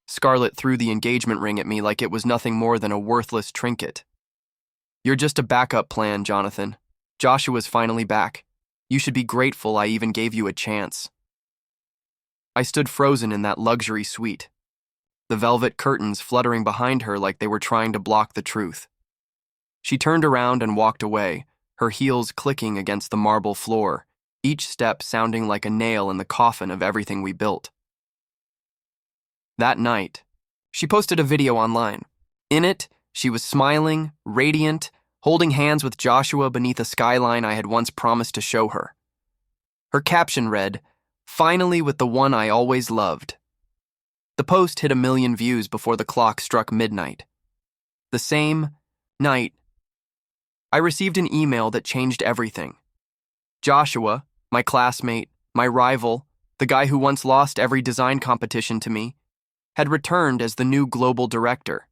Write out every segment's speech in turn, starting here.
Scarlett threw the engagement ring at me like it was nothing more than a worthless trinket. "You're just a backup plan, Jonathan. Joshua's finally back. You should be grateful I even gave you a chance." I stood frozen in that luxury suite, the velvet curtains fluttering behind her like they were trying to block the truth. She turned around and walked away, her heels clicking against the marble floor, each step sounding like a nail in the coffin of everything we built. That night, she posted a video online. In it, she was smiling, radiant, holding hands with Joshua beneath a skyline I had once promised to show her. Her caption read, "Finally with the one I always loved." The post hit 1 million views before the clock struck midnight. The same night, I received an email that changed everything. Joshua, my classmate, my rival, the guy who once lost every design competition to me, had returned as the new global director.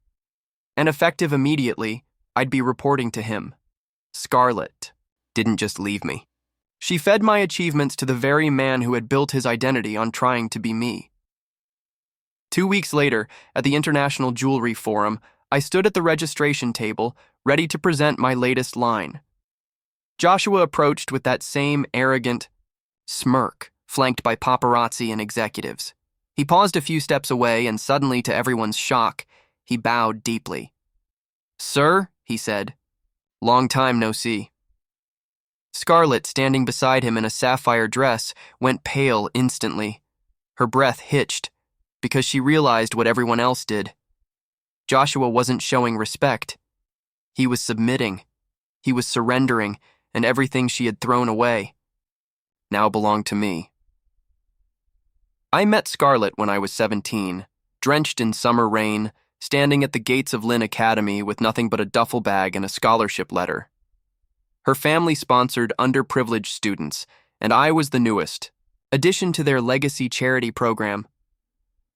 And effective immediately, I'd be reporting to him. Scarlett didn't just leave me. She fed my achievements to the very man who had built his identity on trying to be me. 2 weeks later, at the International Jewelry Forum, I stood at the registration table, ready to present my latest line. Joshua approached with that same arrogant smirk, flanked by paparazzi and executives. He paused a few steps away, and suddenly, to everyone's shock, he bowed deeply. "Sir," he said, "long time no see." Scarlett, standing beside him in a sapphire dress, went pale instantly. Her breath hitched, because she realized what everyone else did. Joshua wasn't showing respect. He was submitting. He was surrendering, and everything she had thrown away now belonged to me. I met Scarlett when I was 17, drenched in summer rain, standing at the gates of Lynn Academy with nothing but a duffel bag and a scholarship letter. Her family sponsored underprivileged students, and I was the newest addition to their legacy charity program.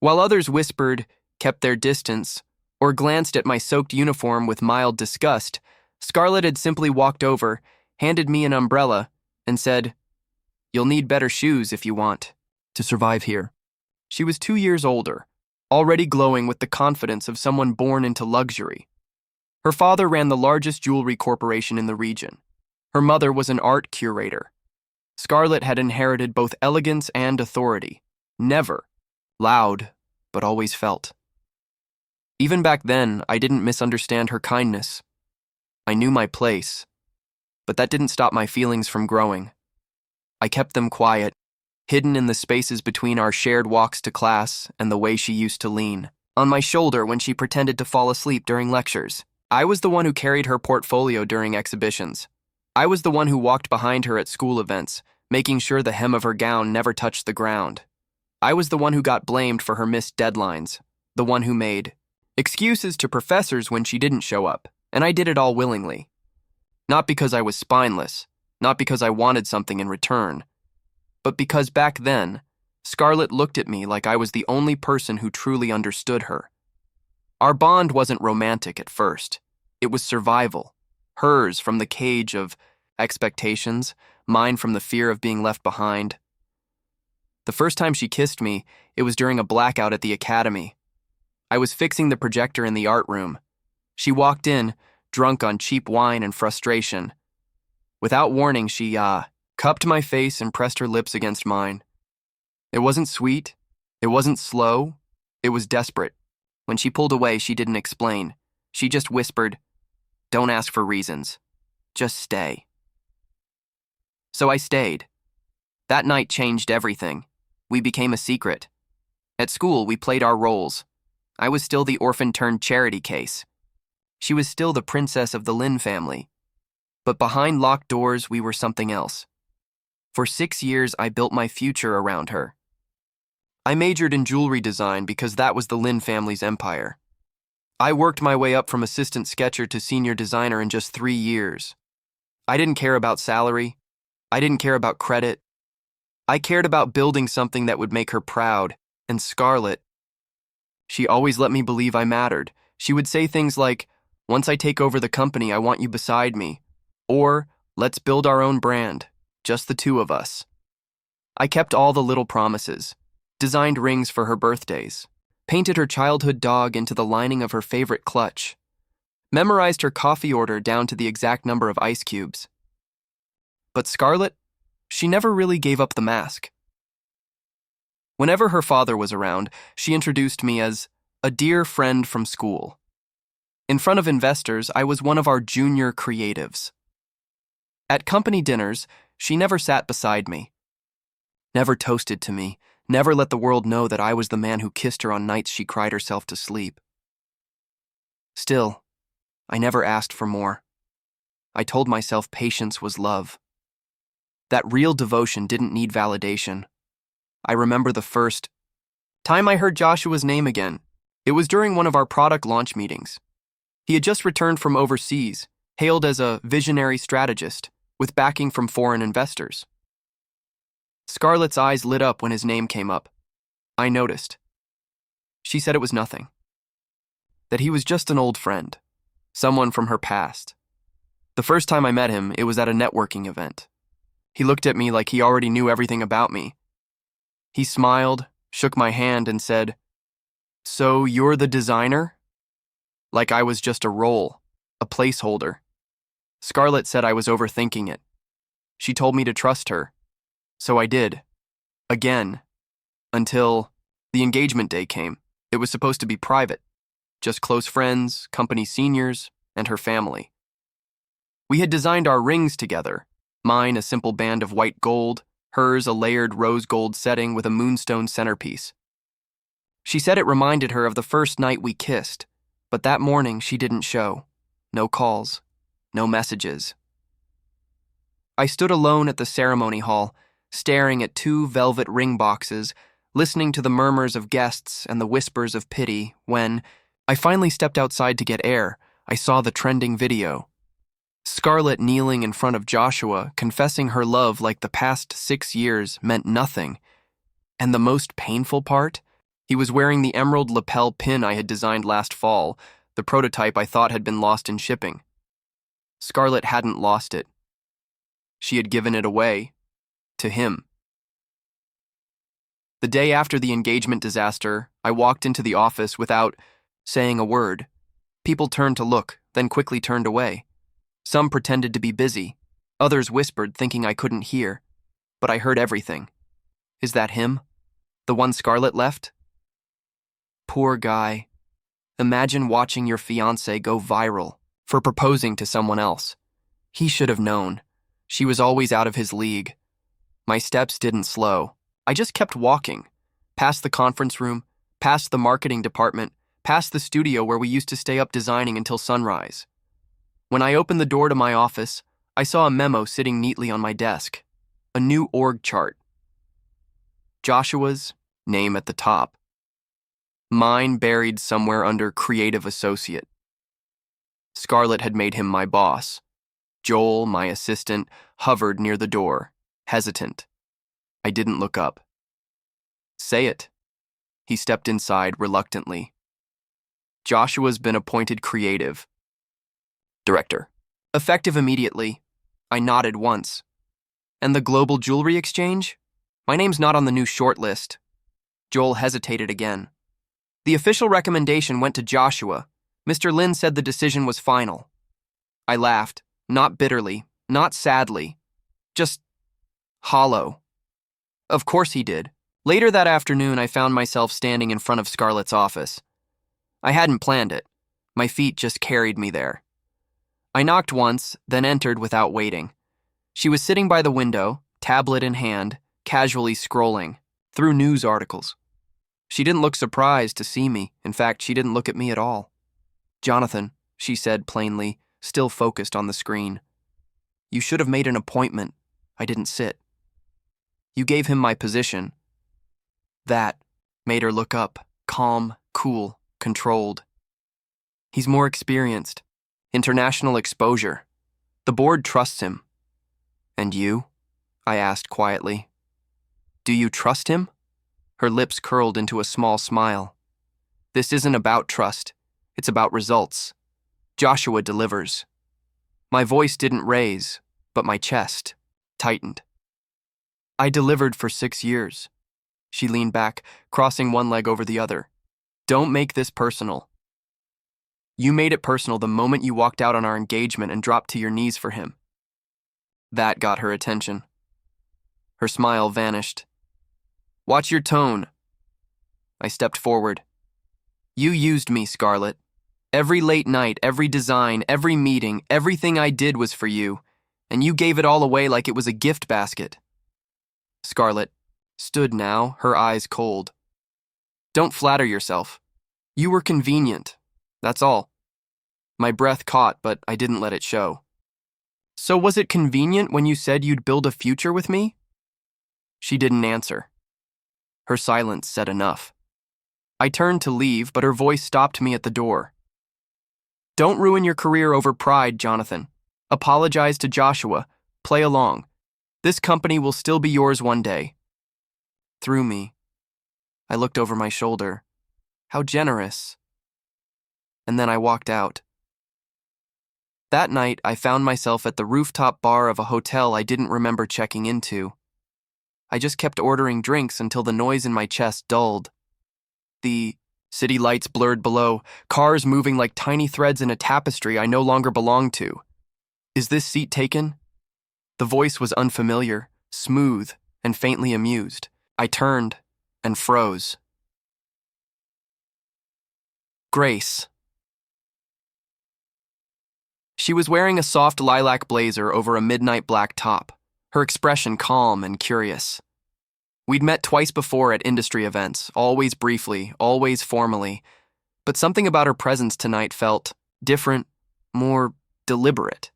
While others whispered, kept their distance, or glanced at my soaked uniform with mild disgust, Scarlett had simply walked over, handed me an umbrella, and said, "You'll need better shoes if you want to survive here." She was 2 years older, already glowing with the confidence of someone born into luxury. Her father ran the largest jewelry corporation in the region. Her mother was an art curator. Scarlett had inherited both elegance and authority, never loud, but always felt. Even back then, I didn't misunderstand her kindness. I knew my place, but that didn't stop my feelings from growing. I kept them quiet, hidden in the spaces between our shared walks to class and the way she used to lean on my shoulder when she pretended to fall asleep during lectures. I was the one who carried her portfolio during exhibitions. I was the one who walked behind her at school events, making sure the hem of her gown never touched the ground. I was the one who got blamed for her missed deadlines, the one who made excuses to professors when she didn't show up, and I did it all willingly. Not because I was spineless, not because I wanted something in return, but because back then, Scarlett looked at me like I was the only person who truly understood her. Our bond wasn't romantic at first. It was survival, hers from the cage of expectations, mine from the fear of being left behind. The first time she kissed me, it was during a blackout at the academy. I was fixing the projector in the art room. She walked in, drunk on cheap wine and frustration. Without warning, she, cupped my face and pressed her lips against mine. It wasn't sweet. It wasn't slow. It was desperate. When she pulled away, she didn't explain. She just whispered, "Don't ask for reasons. Just stay." So I stayed. That night changed everything. We became a secret. At school, we played our roles. I was still the orphan-turned-charity case. She was still the princess of the Lynn family. But behind locked doors, we were something else. For 6 years, I built my future around her. I majored in jewelry design because that was the Lynn family's empire. I worked my way up from assistant sketcher to senior designer in just 3 years. I didn't care about salary. I didn't care about credit. I cared about building something that would make her proud. And Scarlett, she always let me believe I mattered. She would say things like, "Once I take over the company, I want you beside me." Or, "Let's build our own brand, just the two of us." I kept all the little promises, designed rings for her birthdays, painted her childhood dog into the lining of her favorite clutch, memorized her coffee order down to the exact number of ice cubes. But Scarlett, she never really gave up the mask. Whenever her father was around, she introduced me as a dear friend from school. In front of investors, I was one of our junior creatives. At company dinners, she never sat beside me, never toasted to me, never let the world know that I was the man who kissed her on nights she cried herself to sleep. Still, I never asked for more. I told myself patience was love. That real devotion didn't need validation. I remember the first time I heard Joshua's name again. It was during one of our product launch meetings. He had just returned from overseas, hailed as a visionary strategist, with backing from foreign investors. Scarlett's eyes lit up when his name came up. I noticed. She said it was nothing. That he was just an old friend, someone from her past. The first time I met him, it was at a networking event. He looked at me like he already knew everything about me. He smiled, shook my hand, and said, "So you're the designer?" Like I was just a role, a placeholder. Scarlett said I was overthinking it. She told me to trust her. So I did. Again. Until the engagement day came. It was supposed to be private. Just close friends, company seniors, and her family. We had designed our rings together. Mine a simple band of white gold, hers a layered rose gold setting with a moonstone centerpiece. She said it reminded her of the first night we kissed, but that morning she didn't show. No calls, no messages. I stood alone at the ceremony hall, staring at 2 velvet ring boxes, listening to the murmurs of guests and the whispers of pity when I finally stepped outside to get air. I saw the trending video. Scarlett kneeling in front of Joshua, confessing her love like the past 6 years meant nothing. And the most painful part? He was wearing the emerald lapel pin I had designed last fall, the prototype I thought had been lost in shipping. Scarlett hadn't lost it. She had given it away. To him. The day after the engagement disaster, I walked into the office without saying a word. People turned to look, then quickly turned away. Some pretended to be busy. Others whispered, thinking I couldn't hear. But I heard everything. Is that him? The one Scarlett left? Poor guy. Imagine watching your fiancé go viral for proposing to someone else. He should have known. She was always out of his league. My steps didn't slow. I just kept walking. Past the conference room, past the marketing department, past the studio where we used to stay up designing until sunrise. When I opened the door to my office, I saw a memo sitting neatly on my desk. A new org chart. Joshua's name at the top. Mine buried somewhere under creative associate. Scarlett had made him my boss. Joel, my assistant, hovered near the door, hesitant. I didn't look up. Say it. He stepped inside reluctantly. Joshua's been appointed creative director. Effective immediately. I nodded once. And the global jewelry exchange? My name's not on the new short list. Joel hesitated again. The official recommendation went to Joshua. Mr. Lin said the decision was final. I laughed, not bitterly, not sadly, just hollow. Of course he did. Later that afternoon, I found myself standing in front of Scarlett's office. I hadn't planned it. My feet just carried me there. I knocked once, then entered without waiting. She was sitting by the window, tablet in hand, casually scrolling through news articles. She didn't look surprised to see me. In fact, she didn't look at me at all. "Jonathan," she said plainly, still focused on the screen. "You should have made an appointment. I didn't sit. You gave him my position." That made her look up, calm, cool, controlled. "He's more experienced. International exposure. The board trusts him." "And you?" I asked quietly. "Do you trust him?" Her lips curled into a small smile. "This isn't about trust. It's about results. Joshua delivers." My voice didn't raise, but my chest tightened. "I delivered for 6 years." She leaned back, crossing one leg over the other. Don't make this personal. You made it personal the moment you walked out on our engagement and dropped to your knees for him. That got her attention. Her smile vanished. Watch your tone. I stepped forward. You used me, Scarlett. Every late night, every design, every meeting, everything I did was for you, and you gave it all away like it was a gift basket. Scarlett stood now, her eyes cold. Don't flatter yourself. You were convenient. That's all. My breath caught, but I didn't let it show. So was it convenient when you said you'd build a future with me? She didn't answer. Her silence said enough. I turned to leave, but her voice stopped me at the door. Don't ruin your career over pride, Jonathan. Apologize to Joshua. Play along. This company will still be yours one day. Through me. I looked over my shoulder. How generous. And then I walked out. That night, I found myself at the rooftop bar of a hotel I didn't remember checking into. I just kept ordering drinks until the noise in my chest dulled. The city lights blurred below, cars moving like tiny threads in a tapestry I no longer belonged to. Is this seat taken? The voice was unfamiliar, smooth, and faintly amused. I turned and froze. Grace. She was wearing a soft lilac blazer over a midnight black top, her expression calm and curious. We'd met twice before at industry events, always briefly, always formally, but something about her presence tonight felt different, more deliberate.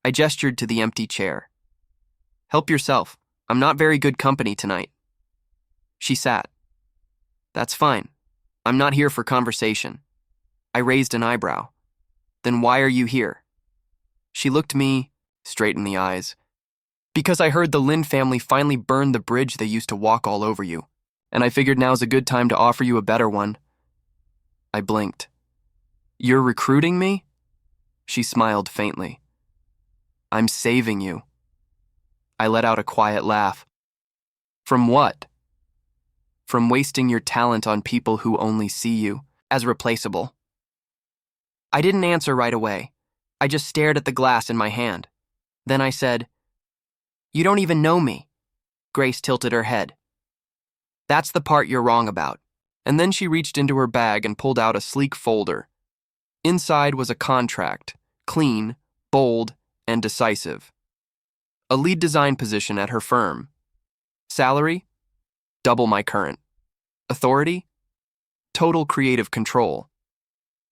I gestured to the empty chair. Help yourself. I'm not very good company tonight. She sat. That's fine. I'm not here for conversation. I raised an eyebrow. Then why are you here? She looked me straight in the eyes. Because I heard the Lynn family finally burned the bridge they used to walk all over you, and I figured now's a good time to offer you a better one. I blinked. You're recruiting me? She smiled faintly. I'm saving you. I let out a quiet laugh. From what? From wasting your talent on people who only see you as replaceable. I didn't answer right away. I just stared at the glass in my hand. Then I said, You don't even know me. Grace tilted her head. That's the part you're wrong about. And then she reached into her bag and pulled out a sleek folder. Inside was a contract, clean, bold, and decisive. A lead design position at her firm. Salary? Double my current. Authority? Total creative control.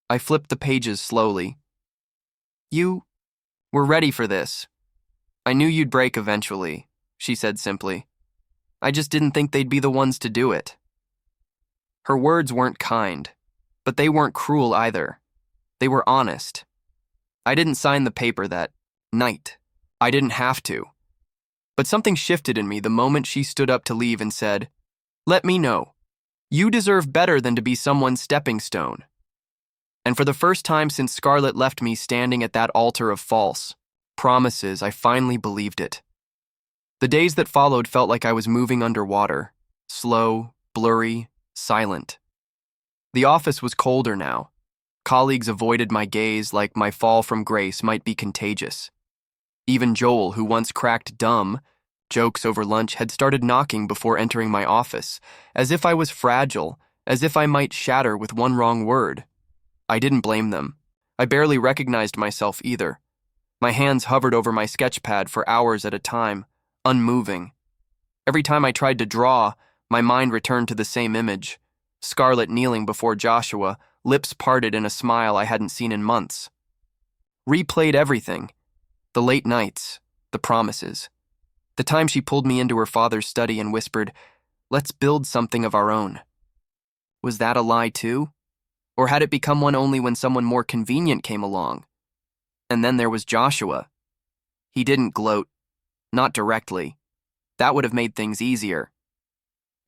I flipped the pages slowly. You were ready for this. I knew you'd break eventually, she said simply. I just didn't think they'd be the ones to do it. Her words weren't kind, but they weren't cruel either. They were honest. I didn't sign the paper that night. I didn't have to. But something shifted in me the moment she stood up to leave and said, Let me know. You deserve better than to be someone's stepping stone. And for the first time since Scarlett left me standing at that altar of false promises, I finally believed it. The days that followed felt like I was moving underwater, slow, blurry, silent. The office was colder now. Colleagues avoided my gaze like my fall from grace might be contagious. Even Joel, who once cracked dumb jokes over lunch, had started knocking before entering my office, as if I was fragile, as if I might shatter with one wrong word. I didn't blame them. I barely recognized myself either. My hands hovered over my sketch pad for hours at a time, unmoving. Every time I tried to draw, my mind returned to the same image. Scarlett kneeling before Joshua, lips parted in a smile I hadn't seen in months. Replayed everything. The late nights, the promises. The time she pulled me into her father's study and whispered, Let's build something of our own. Was that a lie too? Or had it become one only when someone more convenient came along? And then there was Joshua. He didn't gloat. Not directly. That would have made things easier.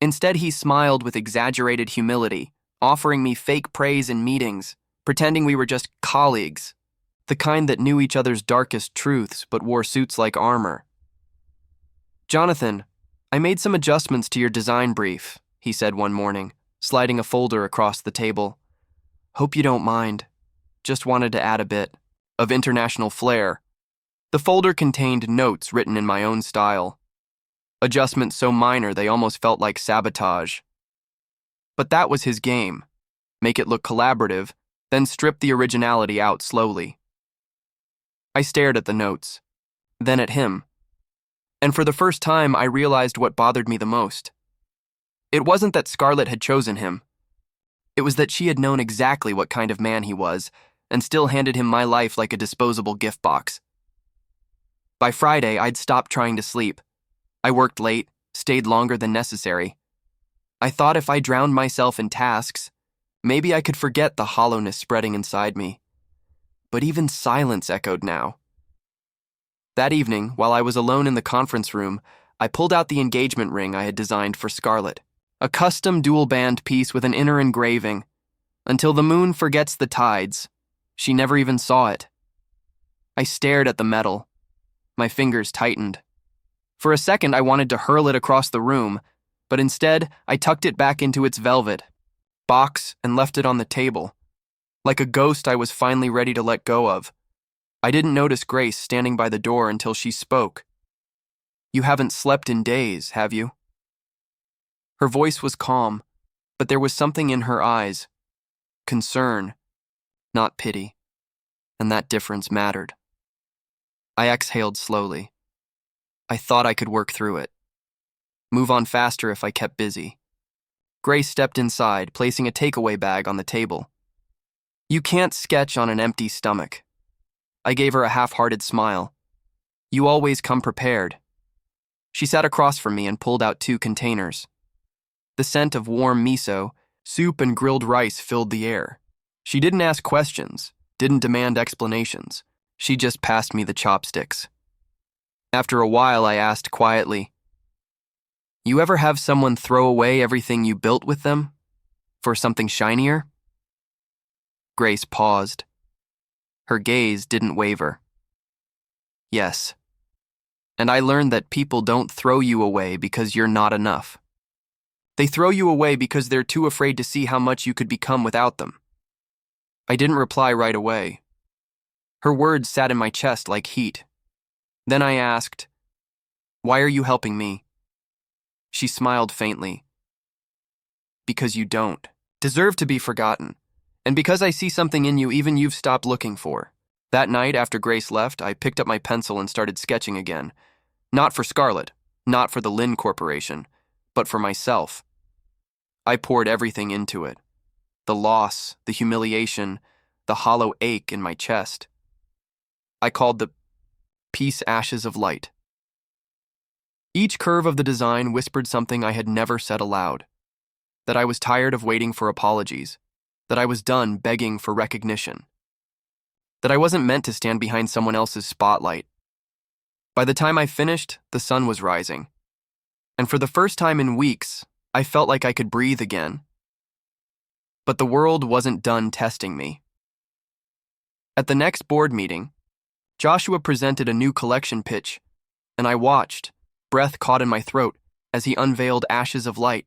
Instead, he smiled with exaggerated humility, offering me fake praise in meetings, pretending we were just colleagues, the kind that knew each other's darkest truths but wore suits like armor. Jonathan, I made some adjustments to your design brief, he said one morning, sliding a folder across the table. "Hope you don't mind. Just wanted to add a bit of international flair." The folder contained notes written in my own style, adjustments so minor they almost felt like sabotage. But that was his game. Make it look collaborative, then strip the originality out slowly. I stared at the notes, then at him, and for the first time I realized what bothered me the most. It wasn't that Scarlett had chosen him. It was that she had known exactly what kind of man he was and still handed him my life like a disposable gift box. By Friday, I'd stopped trying to sleep. I worked late, stayed longer than necessary. I thought if I drowned myself in tasks, maybe I could forget the hollowness spreading inside me. But even silence echoed now. That evening, while I was alone in the conference room, I pulled out the engagement ring I had designed for Scarlett, a custom dual-band piece with an inner engraving. Until the moon forgets the tides, she never even saw it. I stared at the metal. My fingers tightened. For a second, I wanted to hurl it across the room, but instead, I tucked it back into its velvet box and left it on the table. Like a ghost I was finally ready to let go of. I didn't notice Grace standing by the door until she spoke. "You haven't slept in days, have you?" Her voice was calm, but there was something in her eyes. Concern, not pity. And that difference mattered. I exhaled slowly. I thought I could work through it. Move on faster if I kept busy. Grace stepped inside, placing a takeaway bag on the table. "You can't sketch on an empty stomach." I gave her a half-hearted smile. "You always come prepared." She sat across from me and pulled out 2 containers. The scent of warm miso, soup, and grilled rice filled the air. She didn't ask questions, didn't demand explanations. She just passed me the chopsticks. After a while, I asked quietly, "You ever have someone throw away everything you built with them for something shinier?" Grace paused. Her gaze didn't waver. "Yes. And I learned that people don't throw you away because you're not enough. They throw you away because they're too afraid to see how much you could become without them." I didn't reply right away. Her words sat in my chest like heat. Then I asked, "Why are you helping me?" She smiled faintly. "Because you don't deserve to be forgotten. And because I see something in you even you've stopped looking for." That night, after Grace left, I picked up my pencil and started sketching again. Not for Scarlett, not for the Lynn Corporation, but for myself. I poured everything into it. The loss, the humiliation, the hollow ache in my chest. I called the piece Ashes of Light. Each curve of the design whispered something I had never said aloud. That I was tired of waiting for apologies. That I was done begging for recognition. That I wasn't meant to stand behind someone else's spotlight. By the time I finished, the sun was rising. And for the first time in weeks, I felt like I could breathe again. But the world wasn't done testing me. At the next board meeting, Joshua presented a new collection pitch, and I watched, breath caught in my throat, as he unveiled Ashes of Light.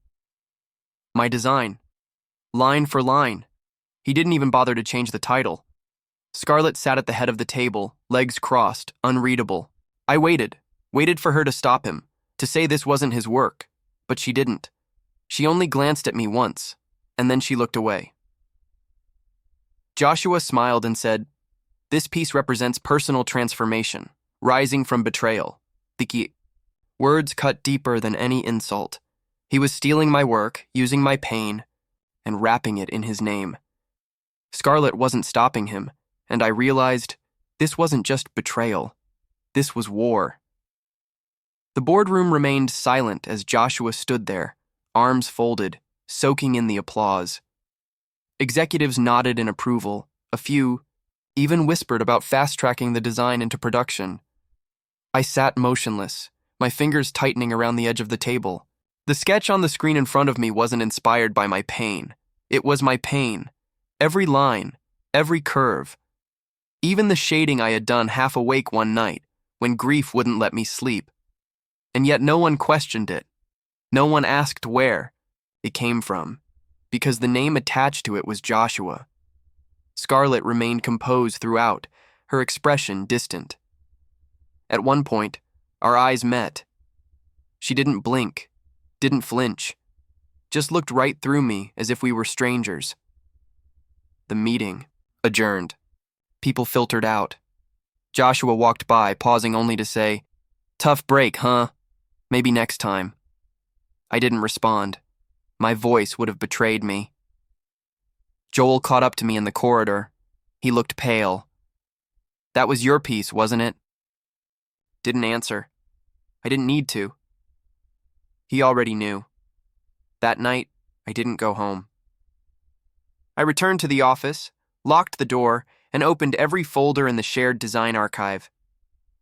My design, line for line. He didn't even bother to change the title. Scarlett sat at the head of the table, legs crossed, unreadable. I waited for her to stop him, to say this wasn't his work, but she didn't. She only glanced at me once, and then she looked away. Joshua smiled and said, "This piece represents personal transformation, rising from betrayal." The key words cut deeper than any insult. He was stealing my work, using my pain, and wrapping it in his name. Scarlett wasn't stopping him, and I realized this wasn't just betrayal. This was war. The boardroom remained silent as Joshua stood there, arms folded, soaking in the applause. Executives nodded in approval. A few even whispered about fast-tracking the design into production. I sat motionless, my fingers tightening around the edge of the table. The sketch on the screen in front of me wasn't inspired by my pain. It was my pain. Every line, every curve. Even the shading I had done half awake one night, when grief wouldn't let me sleep. And yet no one questioned it. No one asked where it came from. because the name attached to it was Joshua. Scarlett remained composed throughout, her expression distant. At one point, our eyes met. She didn't blink, didn't flinch, just looked right through me as if we were strangers. The meeting adjourned. People filtered out. Joshua walked by, pausing only to say, "Tough break, huh? Maybe next time." I didn't respond. My voice would have betrayed me. Joel caught up to me in the corridor. He looked pale. "That was your piece, wasn't it?" Didn't answer. I didn't need to. He already knew. That night, I didn't go home. I returned to the office, locked the door, and opened every folder in the shared design archive.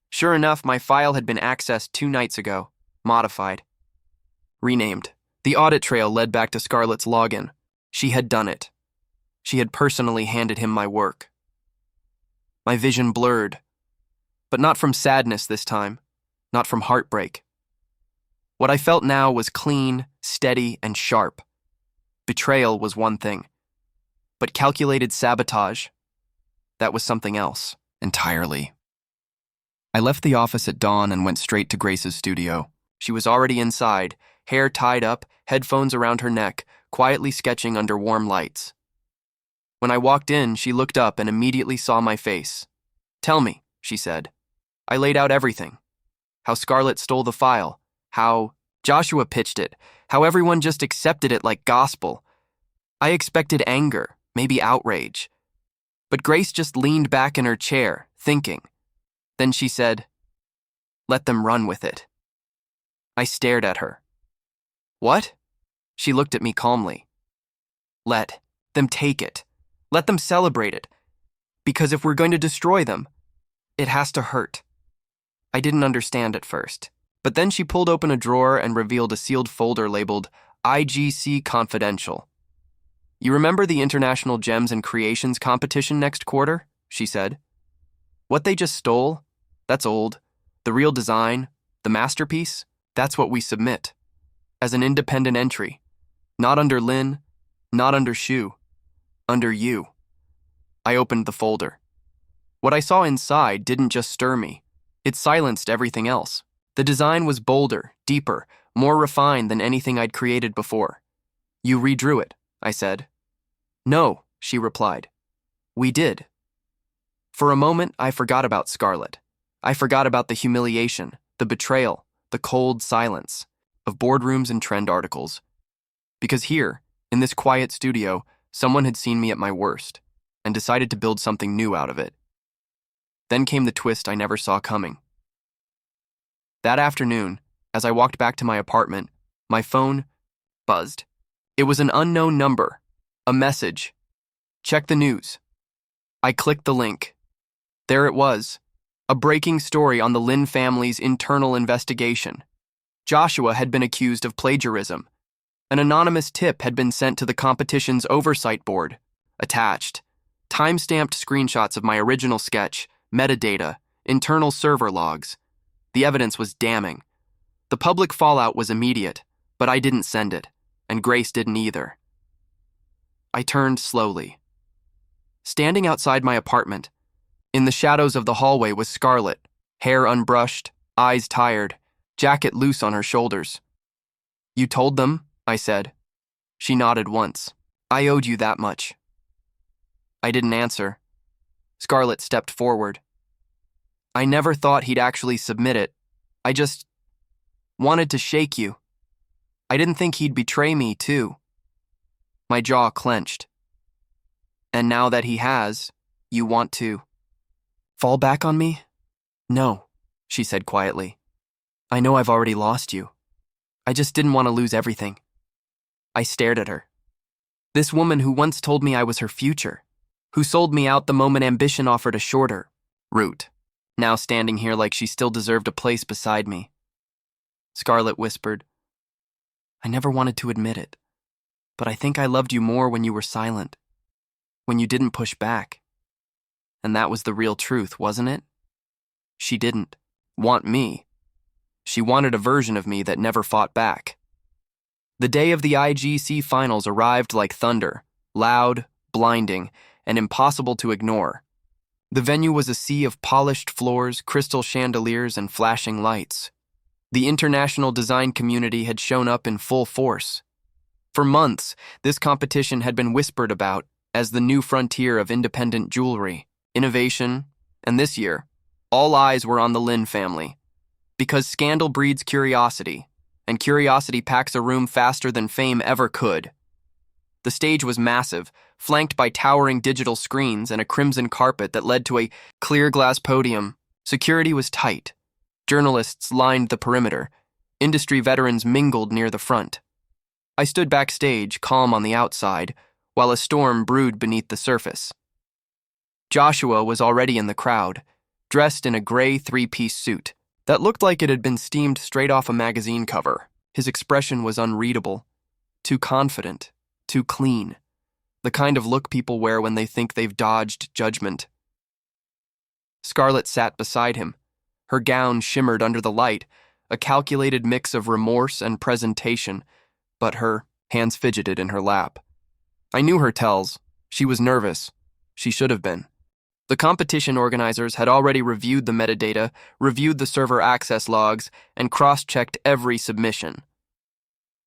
Sure enough, my file had been accessed 2 nights ago, modified. Renamed. The audit trail led back to Scarlett's login. She had done it. She had personally handed him my work. My vision blurred. But not from sadness this time, not from heartbreak. What I felt now was clean, steady, and sharp. Betrayal was one thing, but calculated sabotage, that was something else entirely. I left the office at dawn and went straight to Grace's studio. She was already inside, hair tied up, headphones around her neck, quietly sketching under warm lights. When I walked in, she looked up and immediately saw my face. "Tell me," she said. I laid out everything. How Scarlett stole the file, how Joshua pitched it, how everyone just accepted it like gospel. I expected anger, maybe outrage. But Grace just leaned back in her chair, thinking. Then she said, "Let them run with it." I stared at her. "What?" She looked at me calmly. "Let them take it. Let them celebrate it. Because if we're going to destroy them, it has to hurt." I didn't understand at first, but then she pulled open a drawer and revealed a sealed folder labeled IGC Confidential. "You remember the International Gems and Creations competition next quarter?" she said. "What they just stole? That's old. The real design, the masterpiece, that's what we submit. As an independent entry. Not under Lynn, not under Shu. Under you." I opened the folder. What I saw inside didn't just stir me. It silenced everything else. The design was bolder, deeper, more refined than anything I'd created before. "You redrew it," I said. "No," she replied. "We did." For a moment, I forgot about Scarlett. I forgot about the humiliation, the betrayal, the cold silence of boardrooms and trend articles. Because here, in this quiet studio, someone had seen me at my worst and decided to build something new out of it. Then came the twist I never saw coming. That afternoon, as I walked back to my apartment, my phone buzzed. It was an unknown number, a message. "Check the news." I clicked the link. There it was, a breaking story on the Lin family's internal investigation. Joshua had been accused of plagiarism. An anonymous tip had been sent to the competition's oversight board. Attached, time-stamped screenshots of my original sketch, metadata, internal server logs. The evidence was damning. The public fallout was immediate, but I didn't send it, and Grace didn't either. I turned slowly. Standing outside my apartment, in the shadows of the hallway was Scarlett, hair unbrushed, eyes tired, jacket loose on her shoulders. "You told them?" I said. She nodded once. "I owed you that much." I didn't answer. Scarlett stepped forward. "I never thought he'd actually submit it. I just wanted to shake you. I didn't think he'd betray me, too." My jaw clenched. "And now that he has, you want to fall back on me?" "No," she said quietly. "I know I've already lost you. I just didn't want to lose everything." I stared at her. This woman who once told me I was her future, who sold me out the moment ambition offered a shorter route, now standing here like she still deserved a place beside me. Scarlett whispered, "I never wanted to admit it, but I think I loved you more when you were silent, when you didn't push back. And that was the real truth, wasn't it? She didn't want me. She wanted a version of me that never fought back." The day of the IGC finals arrived like thunder, loud, blinding, and impossible to ignore. The venue was a sea of polished floors, crystal chandeliers, and flashing lights. The international design community had shown up in full force. For months, this competition had been whispered about as the new frontier of independent jewelry, innovation, and this year, all eyes were on the Lin family. Because scandal breeds curiosity, and curiosity packs a room faster than fame ever could. The stage was massive, flanked by towering digital screens and a crimson carpet that led to a clear glass podium. Security was tight. Journalists lined the perimeter. Industry veterans mingled near the front. I stood backstage, calm on the outside, while a storm brewed beneath the surface. Joshua was already in the crowd, dressed in a gray three-piece suit that looked like it had been steamed straight off a magazine cover. His expression was unreadable, too confident, too clean, the kind of look people wear when they think they've dodged judgment. Scarlett sat beside him. Her gown shimmered under the light, a calculated mix of remorse and presentation, but her hands fidgeted in her lap. I knew her tells. She was nervous. She should have been. The competition organizers had already reviewed the metadata, reviewed the server access logs, and cross-checked every submission.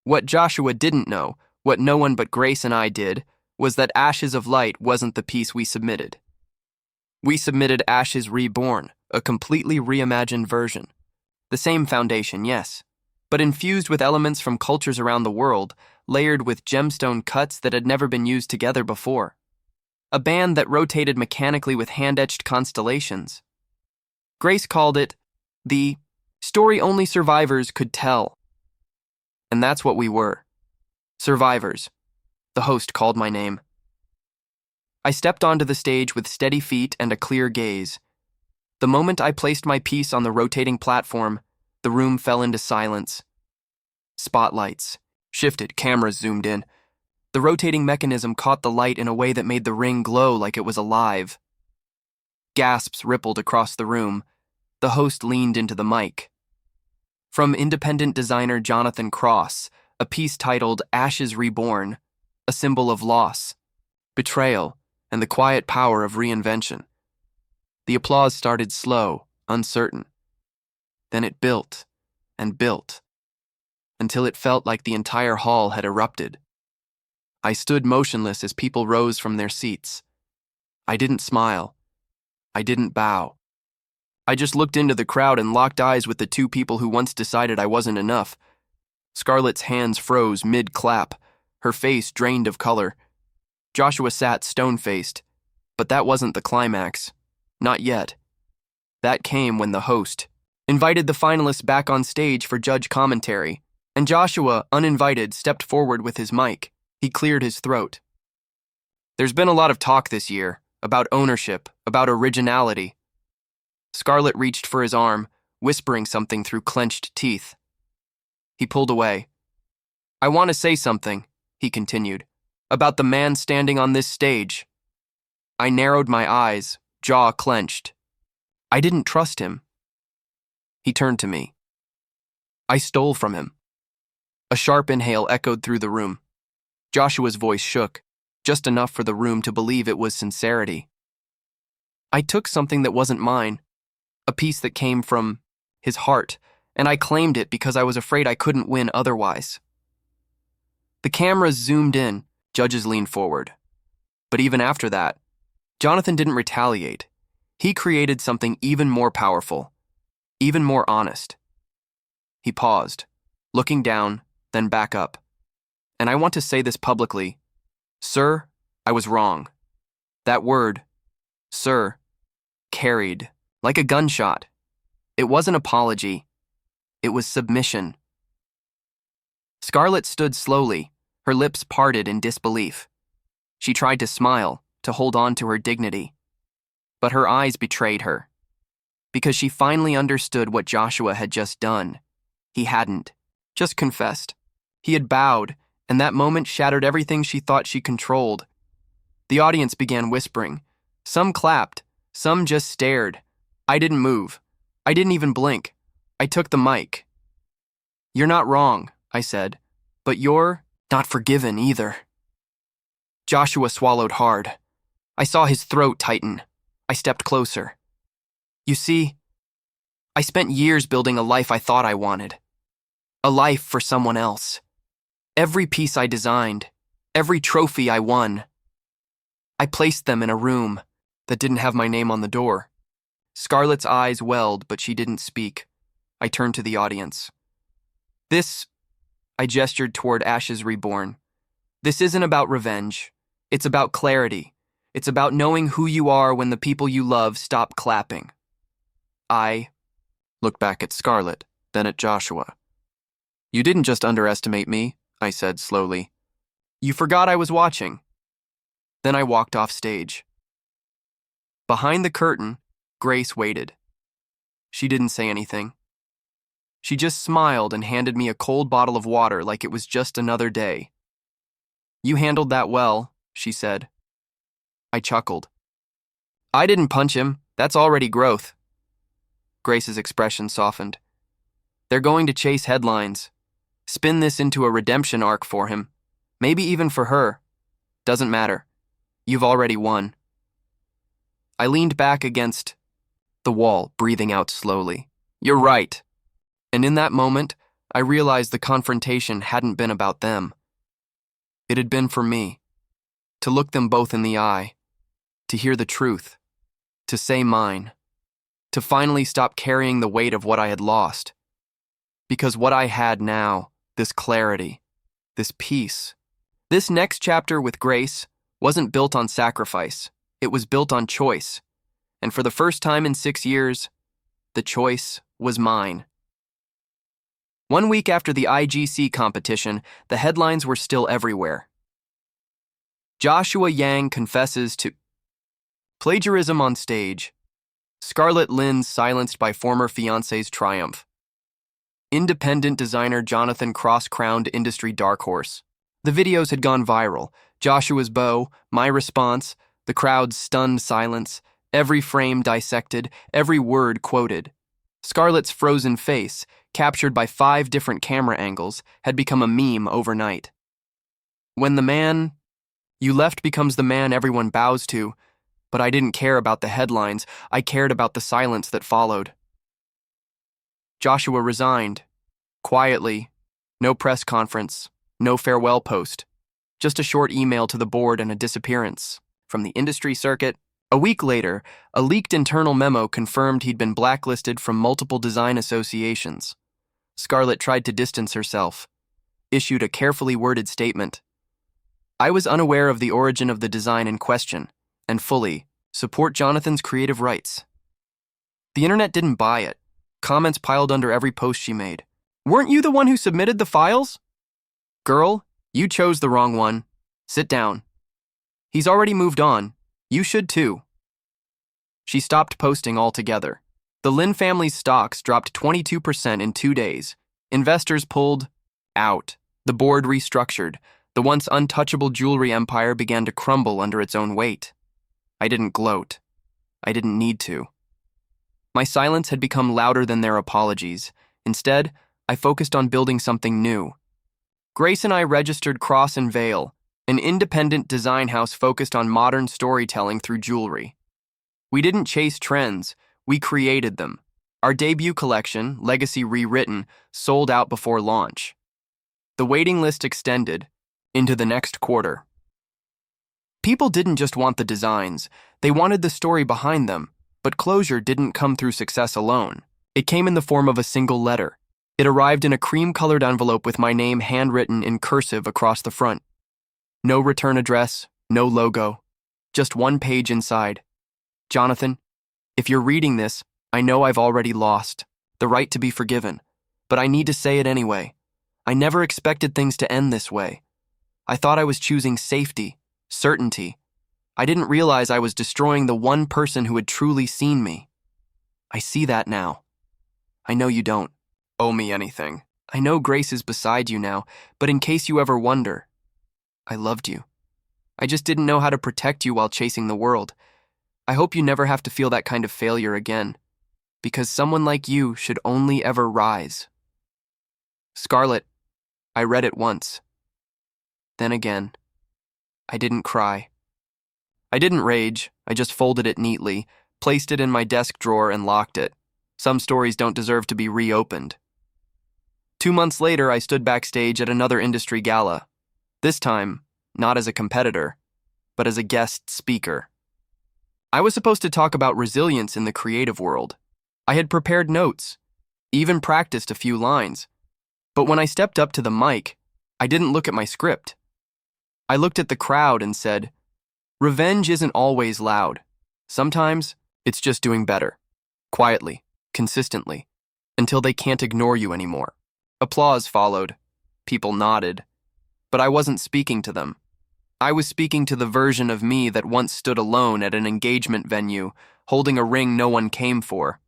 What Joshua didn't know, what no one but Grace and I did, was that Ashes of Light wasn't the piece we submitted. We submitted Ashes Reborn, a completely reimagined version. The same foundation, yes, but infused with elements from cultures around the world, layered with gemstone cuts that had never been used together before. A band that rotated mechanically with hand-etched constellations. Grace called it the story only survivors could tell. And that's what we were. Survivors. The host called my name. I stepped onto the stage with steady feet and a clear gaze. The moment I placed my piece on the rotating platform, the room fell into silence. Spotlights shifted, cameras zoomed in. The rotating mechanism caught the light in a way that made the ring glow like it was alive. Gasps rippled across the room. The host leaned into the mic. From independent designer Jonathan Cross, a piece titled Ashes Reborn, a symbol of loss, betrayal, and the quiet power of reinvention. The applause started slow, uncertain. Then it built and built, until it felt like the entire hall had erupted. I stood motionless as people rose from their seats. I didn't smile. I didn't bow. I just looked into the crowd and locked eyes with the two people who once decided I wasn't enough. Scarlett's hands froze mid-clap, her face drained of color. Joshua sat stone-faced, but that wasn't the climax. Not yet. That came when the host invited the finalists back on stage for judge commentary, and Joshua, uninvited, stepped forward with his mic. He cleared his throat. There's been a lot of talk this year, about ownership, about originality. Scarlett reached for his arm, whispering something through clenched teeth. He pulled away. I want to say something, he continued, about the man standing on this stage. I narrowed my eyes, jaw clenched. I didn't trust him. He turned to me. I stole from him. A sharp inhale echoed through the room. Joshua's voice shook, just enough for the room to believe it was sincerity. I took something that wasn't mine, a piece that came from his heart, and I claimed it because I was afraid I couldn't win otherwise. The cameras zoomed in, judges leaned forward. But even after that, Jonathan didn't retaliate. He created something even more powerful, even more honest. He paused, looking down, then back up. And I want to say this publicly. Sir, I was wrong. That word, sir, carried like a gunshot. It wasn't apology. It was submission. Scarlett stood slowly, her lips parted in disbelief. She tried to smile, to hold on to her dignity. But her eyes betrayed her. Because she finally understood what Joshua had just done. He hadn't. Just confessed. He had bowed, and that moment shattered everything she thought she controlled. The audience began whispering. Some clapped, some just stared. I didn't move. I didn't even blink. I took the mic. You're not wrong, I said. But you're not forgiven either. Joshua swallowed hard. I saw his throat tighten. I stepped closer. You see, I spent years building a life I thought I wanted. A life for someone else. Every piece I designed, every trophy I won, I placed them in a room that didn't have my name on the door. Scarlett's eyes welled, but she didn't speak. I turned to the audience. I gestured toward Ashes Reborn. This isn't about revenge. It's about clarity. It's about knowing who you are when the people you love stop clapping. I looked back at Scarlett, then at Joshua. You didn't just underestimate me, I said slowly. You forgot I was watching. Then I walked off stage. Behind the curtain, Grace waited. She didn't say anything. She just smiled and handed me a cold bottle of water like it was just another day. You handled that well, she said. I chuckled. I didn't punch him. That's already growth. Grace's expression softened. They're going to chase headlines. Spin this into a redemption arc for him. Maybe even for her. Doesn't matter. You've already won. I leaned back against the wall, breathing out slowly. You're right. And in that moment, I realized the confrontation hadn't been about them. It had been for me. To look them both in the eye. To hear the truth. To say mine. To finally stop carrying the weight of what I had lost. Because what I had now, this clarity, this peace, this next chapter with Grace wasn't built on sacrifice. It was built on choice. And for the first time in 6 years, the choice was mine. 1 week after the IGC competition, the headlines were still everywhere. Joshua Yang confesses to plagiarism on stage. Scarlett Lynn silenced by former fiancé's triumph. Independent designer Jonathan cross-crowned industry dark horse. The videos had gone viral. Joshua's bow, my response, the crowd's stunned silence, every frame dissected, every word quoted. Scarlett's frozen face, captured by 5 different camera angles, had become a meme overnight. When the man you left becomes the man everyone bows to, but I didn't care about the headlines, I cared about the silence that followed. Joshua resigned. Quietly. No press conference. No farewell post. Just a short email to the board and a disappearance. From the industry circuit, a week later, a leaked internal memo confirmed he'd been blacklisted from multiple design associations. Scarlett tried to distance herself. Issued a carefully worded statement. I was unaware of the origin of the design in question, and fully support Jonathan's creative rights. The internet didn't buy it. Comments piled under every post she made. Weren't you the one who submitted the files? Girl, you chose the wrong one. Sit down. He's already moved on. You should too. She stopped posting altogether. The Lin family's stocks dropped 22% in 2 days. Investors pulled out. The board restructured. The once untouchable jewelry empire began to crumble under its own weight. I didn't gloat. I didn't need to. My silence had become louder than their apologies. Instead, I focused on building something new. Grace and I registered Cross and Veil, an independent design house focused on modern storytelling through jewelry. We didn't chase trends, we created them. Our debut collection, Legacy Rewritten, sold out before launch. The waiting list extended into the next quarter. People didn't just want the designs, they wanted the story behind them, but closure didn't come through success alone. It came in the form of a single letter. It arrived in a cream-colored envelope with my name handwritten in cursive across the front. No return address, no logo, just one page inside. Jonathan, if you're reading this, I know I've already lost the right to be forgiven, but I need to say it anyway. I never expected things to end this way. I thought I was choosing safety, certainty. I didn't realize I was destroying the one person who had truly seen me. I see that now. I know you don't owe me anything. I know Grace is beside you now, but in case you ever wonder, I loved you. I just didn't know how to protect you while chasing the world. I hope you never have to feel that kind of failure again, because someone like you should only ever rise. Scarlett, I read it once. Then again. I didn't cry. I didn't rage. I just folded it neatly, placed it in my desk drawer, and locked it. Some stories don't deserve to be reopened. 2 months later, I stood backstage at another industry gala. This time, not as a competitor, but as a guest speaker. I was supposed to talk about resilience in the creative world. I had prepared notes, even practiced a few lines. But when I stepped up to the mic, I didn't look at my script. I looked at the crowd and said, "Revenge isn't always loud. Sometimes it's just doing better, quietly, consistently, until they can't ignore you anymore." Applause followed. People nodded. But I wasn't speaking to them. I was speaking to the version of me that once stood alone at an engagement venue, holding a ring no one came for.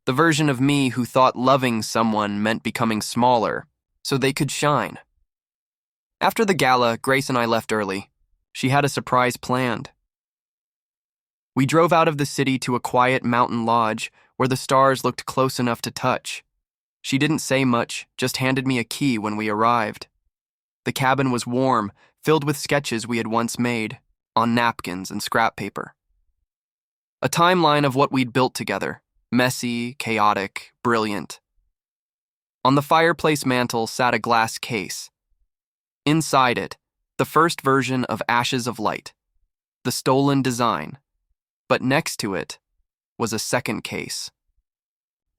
The version of me who thought loving someone meant becoming smaller, so they could shine. After the gala, Grace and I left early. She had a surprise planned. We drove out of the city to a quiet mountain lodge where the stars looked close enough to touch. She didn't say much, just handed me a key when we arrived. The cabin was warm, filled with sketches we had once made, on napkins and scrap paper. A timeline of what we'd built together, messy, chaotic, brilliant. On the fireplace mantel sat a glass case. Inside it, the first version of Ashes of Light, the stolen design, but next to it was a second case.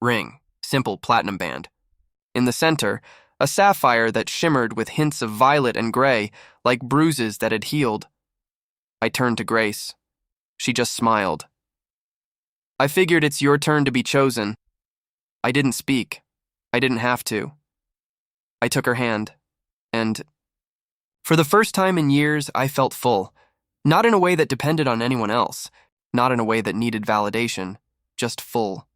Ring, simple platinum band. In the center, a sapphire that shimmered with hints of violet and gray, like bruises that had healed. I turned to Grace. She just smiled. "I figured it's your turn to be chosen." I didn't speak. I didn't have to. I took her hand, and for the first time in years, I felt full. Not in a way that depended on anyone else, not in a way that needed validation, just full.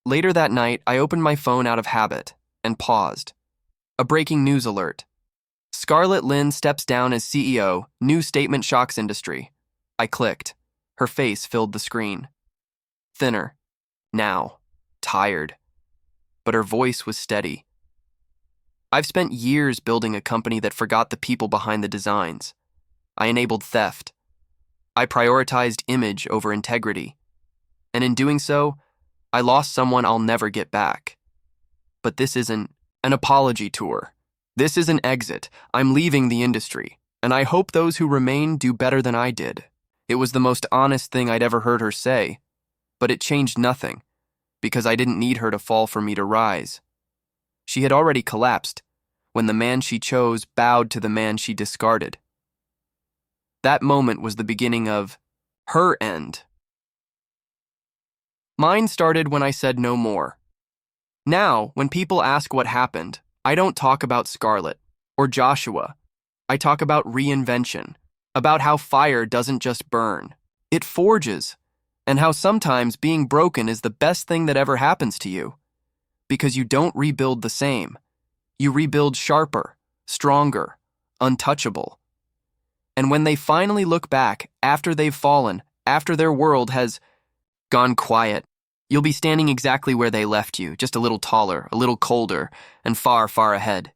Later that night, I opened my phone out of habit and paused. A breaking news alert. Scarlett Lynn steps down as CEO, new statement shocks industry. I clicked. Her face filled the screen. Thinner. Now. Tired. But her voice was steady. I've spent years building a company that forgot the people behind the designs. I enabled theft. I prioritized image over integrity. And in doing so, I lost someone I'll never get back. But this isn't an apology tour. This is an exit. I'm leaving the industry, and I hope those who remain do better than I did. It was the most honest thing I'd ever heard her say, but it changed nothing, because I didn't need her to fall for me to rise. She had already collapsed when the man she chose bowed to the man she discarded. That moment was the beginning of her end. Mine started when I said no more. Now, when people ask what happened, I don't talk about Scarlett or Joshua. I talk about reinvention, about how fire doesn't just burn, it forges, and how sometimes being broken is the best thing that ever happens to you. Because you don't rebuild the same. You rebuild sharper, stronger, untouchable. And when they finally look back, after they've fallen, after their world has gone quiet, you'll be standing exactly where they left you, just a little taller, a little colder, and far, far ahead.